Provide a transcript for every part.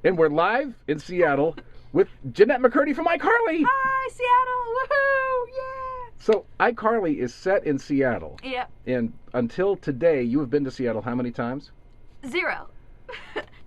And we're live in Seattle with Jennette McCurdy from iCarly. Hi, Seattle! Woohoo! Yeah! So iCarly is set in Seattle. Yep. And until today, you have been to Seattle how many times? 0.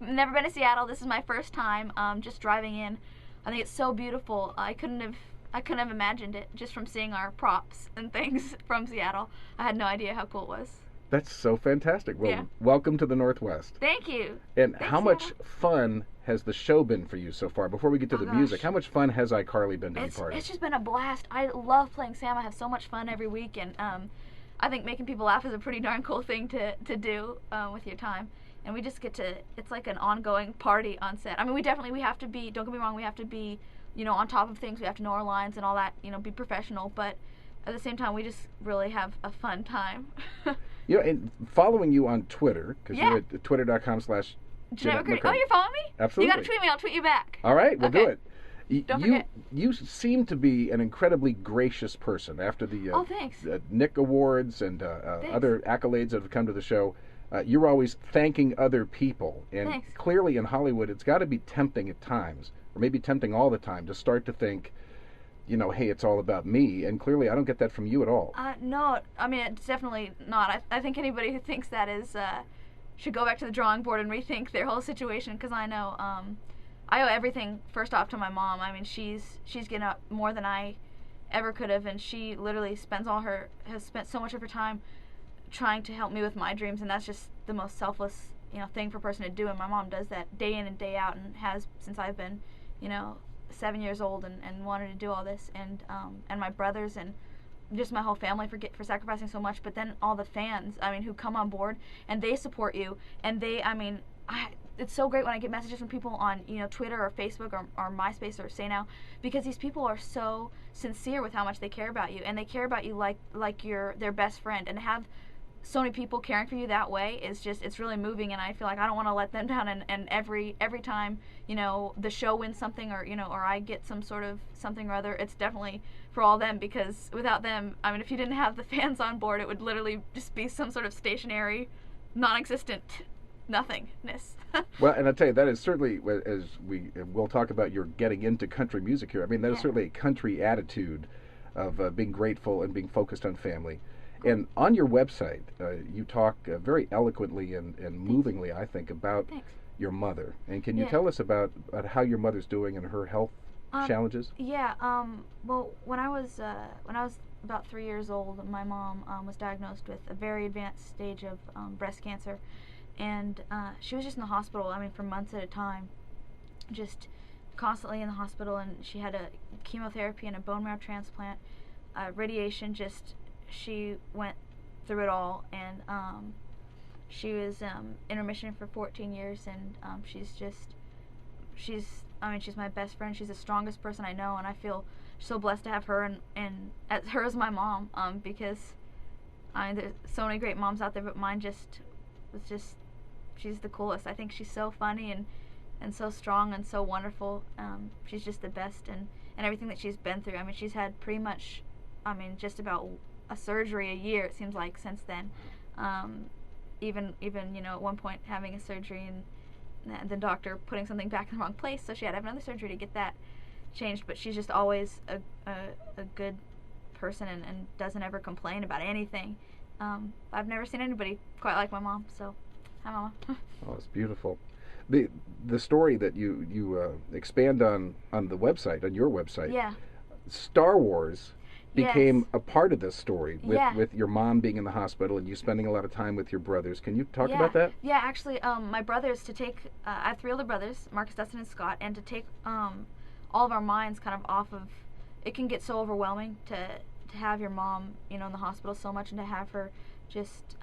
Never been to Seattle. This is my first time. Just driving in. I think it's so beautiful. I couldn't have imagined it just from seeing our props and things from Seattle. I had no idea how cool it was. That's so fantastic. Well, Yeah. Welcome to the Northwest. Thank you. And Thanks, how much Seattle. fun has the show been for you so far? Before we get to Oh, the gosh. music, how much fun has iCarly been to be part of? It's just been a blast. I love playing Sam. I have so much fun every week, and I think making people laugh is a pretty darn cool thing to do with your time. And we just get to, it's like an ongoing party on set. I mean, we have to be, don't get me wrong, we have to be, on top of things. We have to know our lines and all that, be professional. But at the same time, we just really have a fun time. And following you on Twitter, because Yeah. you're at twitter.com/Jennette Jennette McCurdy. McCurdy. Oh, you're following me? Absolutely. You got to tweet me. I'll tweet you back. All right, we'll do Okay. it. Don't forget. You seem to be an incredibly gracious person after the Oh, thanks. Nick Awards and other accolades that have come to the show. You're always thanking other people, and Thanks. clearly in Hollywood, it's got to be tempting at times, or maybe tempting all the time, to start to think, hey, it's all about me. And clearly, I don't get that from you at all. No, I mean, it's definitely not. I think anybody who thinks that is should go back to the drawing board and rethink their whole situation, because I know I owe everything first off to my mom. I mean, she's given up more than I ever could have, and she literally has spent so much of her time trying to help me with my dreams, and that's just the most selfless thing for a person to do. And my mom does that day in and day out, and has since I've been 7 years old, and wanted to do all this, and my brothers and just my whole family for sacrificing so much. But then all the fans, who come on board and they support you, and it's so great when I get messages from people on Twitter or Facebook or MySpace or Say Now, because these people are so sincere with how much they care about you, and they care about you like you're their best friend. And to have so many people caring for you that way it's really moving, and I feel like I don't want to let them down. And every time the show wins something, or or I get some sort of something or other, it's definitely for all them, because without them, if you didn't have the fans on board, it would literally just be some sort of stationary, non-existent nothingness. Well, and I tell you, that is certainly, as we'll talk about your getting into country music here, that is certainly a country attitude of being grateful and being focused on family. And on your website, you talk very eloquently and movingly, I think, about your mother. And can you tell us about how your mother's doing and her health challenges? Yeah. Well, when I was about 3 years old, my mom was diagnosed with a very advanced stage of breast cancer, and she was just in the hospital. For months at a time, just constantly in the hospital. And she had a chemotherapy and a bone marrow transplant, radiation. She went through it all, and she was in remission for 14 years, and she's my best friend. She's the strongest person I know, and I feel so blessed to have her and as her as my mom, because there's so many great moms out there, but mine she's the coolest. I think she's so funny and so strong and so wonderful. She's just the best, and everything that she's been through. she's had pretty much just about a surgery a year, it seems like, since then. Even at one point having a surgery and the doctor putting something back in the wrong place, so she had to have another surgery to get that changed. But she's just always a good person, and doesn't ever complain about anything. I've never seen anybody quite like my mom, so hi, Mama. Oh, it's beautiful. The story that you expand on the website, on your website, Yeah. Star Wars became Yes. a part of this story, with, Yeah. with your mom being in the hospital and you spending a lot of time with your brothers. Can you talk Yeah. about that? Yeah, actually, my brothers, to take, I have 3 older brothers, Marcus, Dustin, and Scott, and to take all of our minds kind of off of, it can get so overwhelming to have your mom, in the hospital so much, and to have her just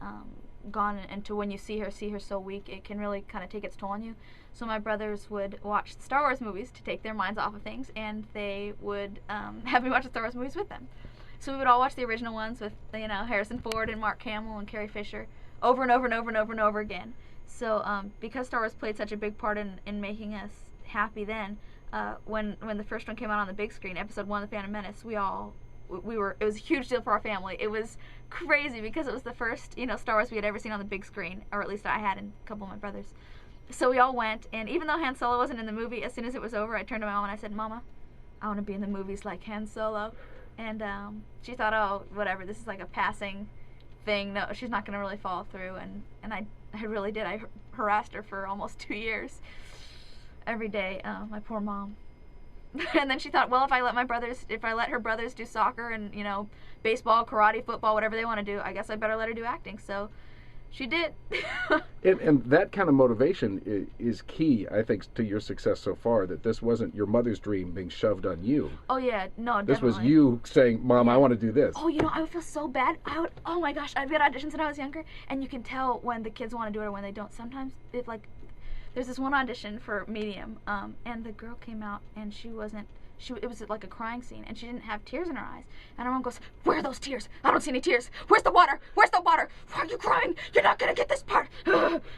gone, and to when you see her so weak, it can really kind of take its toll on you. So my brothers would watch Star Wars movies to take their minds off of things, and they would have me watch the Star Wars movies with them. So we would all watch the original ones with Harrison Ford and Mark Hamill and Carrie Fisher over and over and over and over and over again. So because Star Wars played such a big part in making us happy then, when the first one came out on the big screen, Episode 1 of The Phantom Menace, it was a huge deal for our family. It was crazy because it was the first Star Wars we had ever seen on the big screen, or at least I had, and a couple of my brothers. So we all went, and even though Han Solo wasn't in the movie, as soon as it was over, I turned to my mom and I said, Mama, I want to be in the movies like Han Solo. And she thought, oh, whatever, this is like a passing thing. No, she's not going to really follow through. And I really did. I harassed her for almost 2 years. Every day, my poor mom. And then she thought, well, if I let her brothers do soccer and, you know, baseball, karate, football, whatever they want to do, I guess I better let her do acting. So she did. and that kind of motivation is key, I think, to your success so far, that this wasn't your mother's dream being shoved on you. Oh, yeah. No, this definitely. was you saying, Mom, yeah. I want to do this. Oh, you know, I would feel so bad. Oh, my gosh. I'd be at auditions when I was younger, and you can tell when the kids want to do it or when they don't. Sometimes, there's this one audition for Medium, and the girl came out, and it was like a crying scene, and she didn't have tears in her eyes. And her mom goes, where are those tears? I don't see any tears. Where's the water? Where's the water? Why are you crying? You're not going to get this part.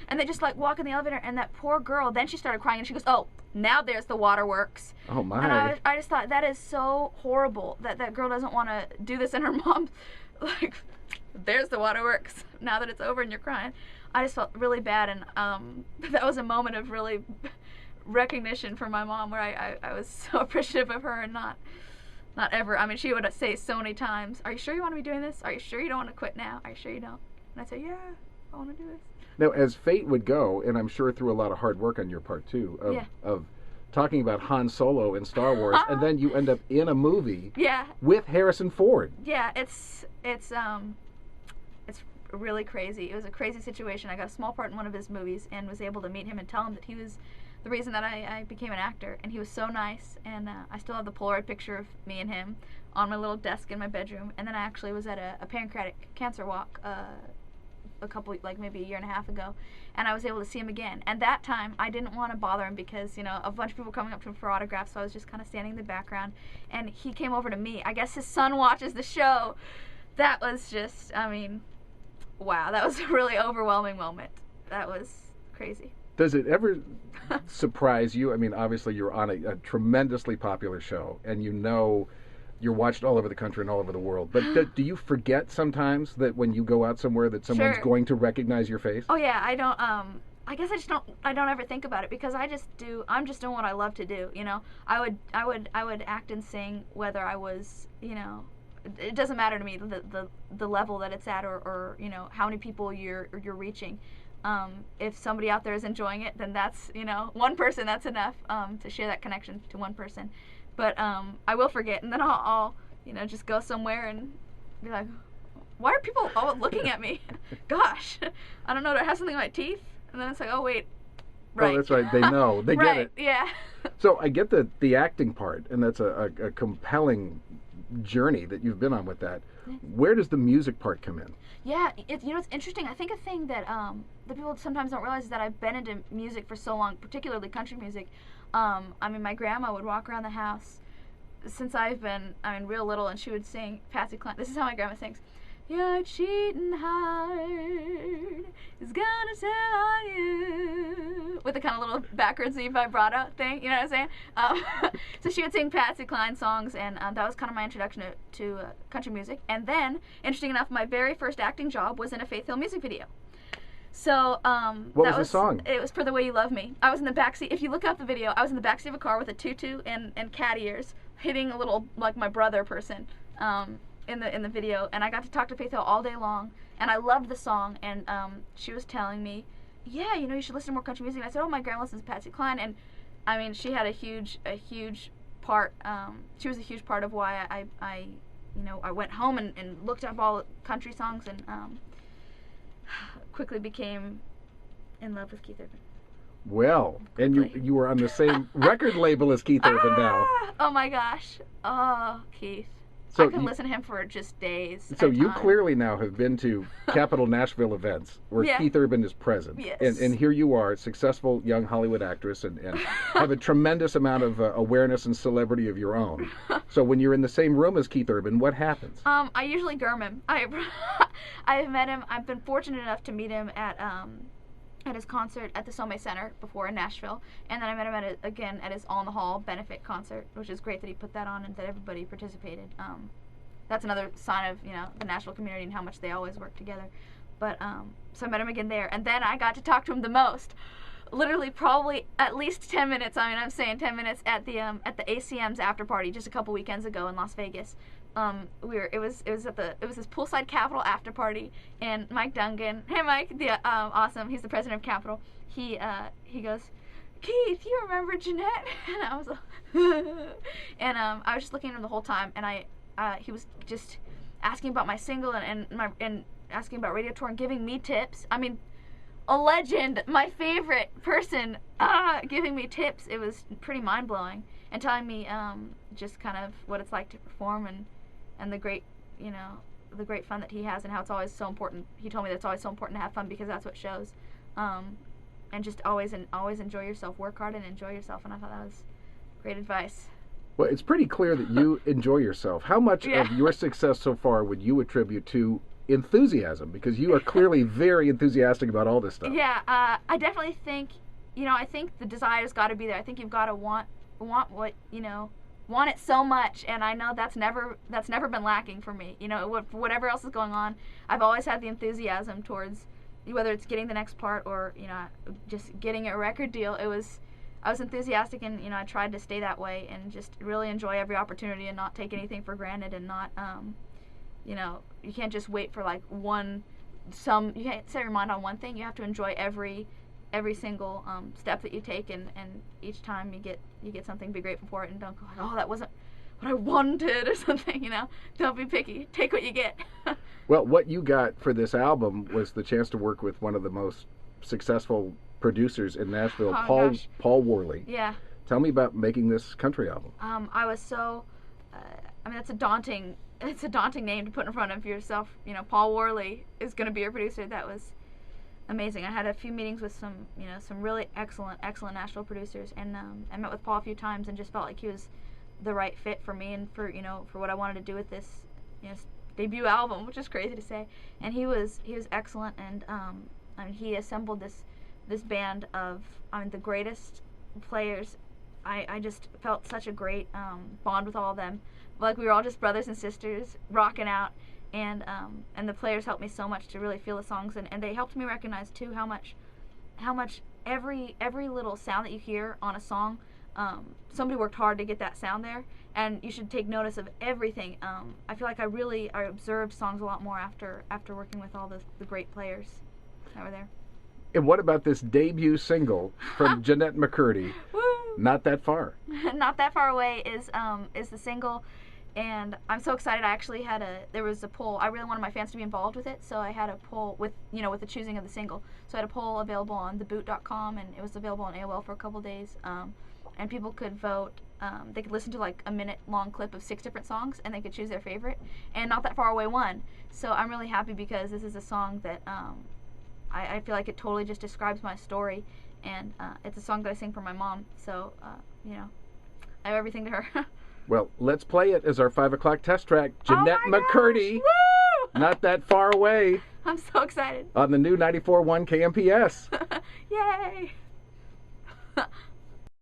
And they just, like, walk in the elevator, and that poor girl, then she started crying, and she goes, oh, now there's the waterworks. Oh, my. And I just thought, that is so horrible that that girl doesn't want to do this, and her mom, like, there's the waterworks, now that it's over and you're crying. I just felt really bad, and that was a moment of really recognition for my mom, where I was so appreciative of her, and not ever. I mean, she would say so many times, are you sure you want to be doing this? Are you sure you don't want to quit now? Are you sure you don't? And I'd say, yeah, I want to do this. Now, as fate would go, and I'm sure through a lot of hard work on your part too, of talking about Han Solo in Star Wars, and then you end up in a movie with Harrison Ford. Yeah, it's really crazy. It was a crazy situation. I got a small part in one of his movies and was able to meet him and tell him that he was the reason that I became an actor, and he was so nice. And I still have the Polaroid picture of me and him on my little desk in my bedroom. And then I actually was at a pancreatic cancer walk a couple, like maybe a year and a half ago, and I was able to see him again. And that time I didn't want to bother him because, you know, a bunch of people were coming up to him for autographs, so I was just kind of standing in the background, and he came over to me. I guess his son watches the show. That was just, I mean, wow, that was a really overwhelming moment. That was crazy. Does it ever surprise you? I mean, obviously you're on a tremendously popular show, and you know you're watched all over the country and all over the world. But do you forget sometimes that when you go out somewhere that someone's going to recognize your face? Oh yeah, I don't. I guess I don't ever think about it because I'm just doing what I love to do. You know, I would act and sing whether I was, you know. It doesn't matter to me the level that it's at, or you know, how many people you're reaching. If somebody out there is enjoying it, then that's, you know, one person, that's enough to share that connection to one person. But I will forget, and then I'll you know, just go somewhere and be like, why are people all looking at me? Gosh, I don't know, do I have something in my teeth? And then it's like, oh wait, right. Oh, that's right, they know, they get it. Yeah. So I get the acting part, and that's a compelling journey that you've been on with that. Where does the music part come in? Yeah, you know, it's interesting. I think a thing that the people sometimes don't realize is that I've been into music for so long, particularly country music. I mean, my grandma would walk around the house since I've been, real little, and she would sing Patsy Cline. This is how my grandma sings. Your cheating heart is gonna tell on you. With the kind of little backwards vibrato thing, you know what I'm saying? So she would sing Patsy Cline songs, and that was kind of my introduction to country music. And then, interesting enough, my very first acting job was in a Faith Hill music video. So, what was the song? It was For the Way You Love Me. I was in the backseat. If you look up the video, I was in the backseat of a car with a tutu and cat ears, hitting a little, like, my brother person. In the video, and I got to talk to Faith Hill all day long, and I loved the song, and she was telling me, yeah, you know, you should listen to more country music. And I said, oh, my grandma listens to Patsy Cline, and I mean, she had a huge part. She was a huge part of why I went home and looked up all country songs, and quickly became in love with Keith Urban. Well, and you were on the same record label as Keith Urban now. Oh my gosh. Oh, Keith. So I could listen to him for just days. So you clearly now have been to Capital Nashville events where Keith Urban is present. Yes. And here you are, successful young Hollywood actress, and have a tremendous amount of awareness and celebrity of your own. So when you're in the same room as Keith Urban, what happens? I usually germ him. I've met him. I've been fortunate enough to meet him at his concert at the Sommet Center before in Nashville, and then I met him again at his All in the Hall benefit concert, which is great that he put that on and that everybody participated. That's another sign of, you know, the Nashville community and how much they always work together. But so I met him again there, and then I got to talk to him the most. literally probably at least 10 minutes. I mean, I'm saying 10 minutes at the ACM's after party just a couple weekends ago in Las Vegas. It was this poolside Capitol after party, and Mike Dungan, hey Mike, awesome, he's the president of Capitol. He goes, Keith, you remember Jennette? And I was like, and I was just looking at him the whole time, and he was just asking about my single and asking about radio tour and giving me tips. I mean, a legend, my favorite person, giving me tips. It was pretty mind-blowing, and telling me just kind of what it's like to perform and the great, the great fun that he has, and how it's always so important. He told me that it's always so important to have fun because that's what shows, and just always enjoy yourself, work hard and enjoy yourself. And I thought that was great advice. Well, it's pretty clear that you enjoy yourself. How much of your success so far would you attribute to enthusiasm? Because you are clearly very enthusiastic about all this stuff. Yeah, I definitely think, I think the desire's got to be there. I think you've got to want what, want it so much, and I know that's never been lacking for me. Whatever else is going on, I've always had the enthusiasm towards, whether it's getting the next part or, just getting a record deal. I was enthusiastic, and I tried to stay that way and just really enjoy every opportunity and not take anything for granted, and not you can't just wait for like you can't set your mind on one thing. You have to enjoy every single step that you take, and each time you get something, be grateful for it, and don't go like, oh, that wasn't what I wanted or something. Don't be picky, take what you get. Well, what you got for this album was the chance to work with one of the most successful producers in Nashville, Paul Worley. Yeah. Tell me about making this country album. I was so, it's a daunting name to put in front of yourself. Paul Worley is going to be your producer. That was amazing. I had a few meetings with some really excellent Nashville producers, and I met with Paul a few times and just felt like he was the right fit for me and for what I wanted to do with this debut album, which is crazy to say. And he was excellent, and he assembled this band of the greatest players. I just felt such a great bond with all of them. Like we were all just brothers and sisters rocking out, and the players helped me so much to really feel the songs, and they helped me recognize too how much every little sound that you hear on a song, somebody worked hard to get that sound there, and you should take notice of everything. I feel like I observed songs a lot more after working with all the great players that were there. And what about this debut single from Jennette McCurdy, Not That Far? Not That Far Away is the single, and I'm so excited. There was a poll. I really wanted my fans to be involved with it, so I had a poll with the choosing of the single. So I had a poll available on theboot.com, and it was available on AOL for a couple days, and people could vote. They could listen to like a minute-long clip of 6 different songs, and they could choose their favorite, and Not That Far Away won. So I'm really happy because this is a song that I feel like it totally just describes my story, and it's a song that I sing for my mom, so, I have everything to her. Well, let's play it as our 5 o'clock test track. Jennette McCurdy, Not That Far Away. I'm so excited. On the new 94.1 KMPS. Yay!